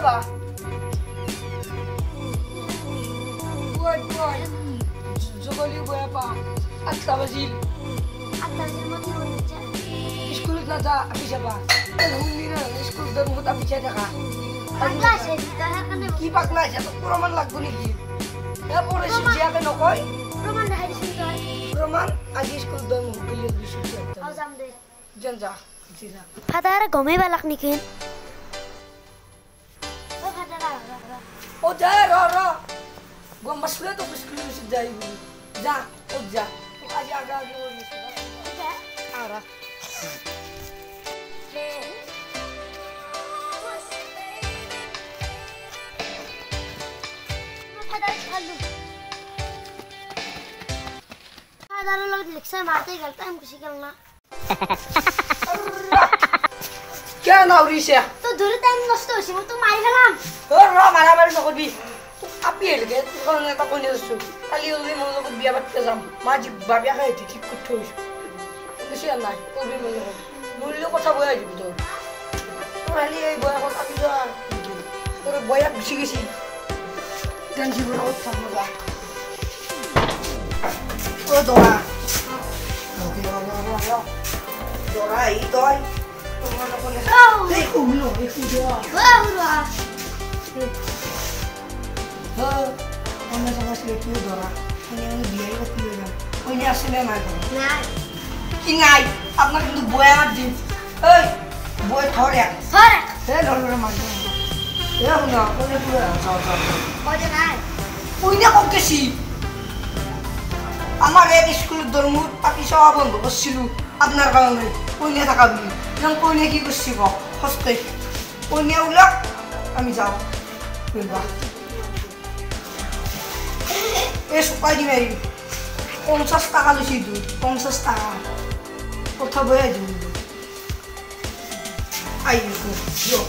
যাবা কই জগলি বয়া পা 8টা বাজিল স্কুলত না যা আপি যাবা হুলি না স্কুল দরমত আপি যা দেখা কি পাগলা আছে তো প্রমাণ লাগবে নাকি এরপরে শিখিয়াকে নকয় প্রমাণ আজি স্কুল দরমত গলি বিশুদ্ধ জন যা জিনা ফাদার গমে বালাক নিকিন ও যা র গম বসলে তো স্কুল বিশুদ্ধ যাইবি যা ও যা আজি আগা আগে ওর বিশুদ্ধ আরা फादर लोग लिखसे मारते गलता हम खुशी करना क्या नाउरी से तो दूर टाइम नष्ट होसी मग तू मारी गलाम ओ र मारामारी नकरबी আপি এলগে কোন এটা কোন দিছু খালি ওই মন লগত বিয়া বাটতে যাম মাজি বাবিয়া খাই ঠিক করতে হইছে বেশি আর নাই কবি মনে মূল্য কথা বয়া দিব তোর তোর খালি এই বয়া কথা কি যা তোর বয়া বেশি গেছি টেনশন করে কথা মজা ও দোয়া দোয়া এই দই তোমার কোন এই কুলো এই কুলো ওয়া আমরা সবাই একটু ধরা মানে আমি বিয়ে করতে গেলাম ওই নিয়ে আসলে নাই কি নাই আপনার কিন্তু বই আমার দিন এই বই ধরে ধরে মারবে না ওই পুরো ওই না করতেছি আমার এক স্কুলের ধর্ম আপনি সব বন্ধ করছিল আপনার কারণে ওই নিয়ে থাকা বলি ওই নিয়ে কি করছি হস্তে ওই নিয়ে উঠলাম আমি যাও বুঝবা এসব কাজি নাই 50 টাকা লইছি তুই 50 টাকা কথা বয়ে দিবি আইও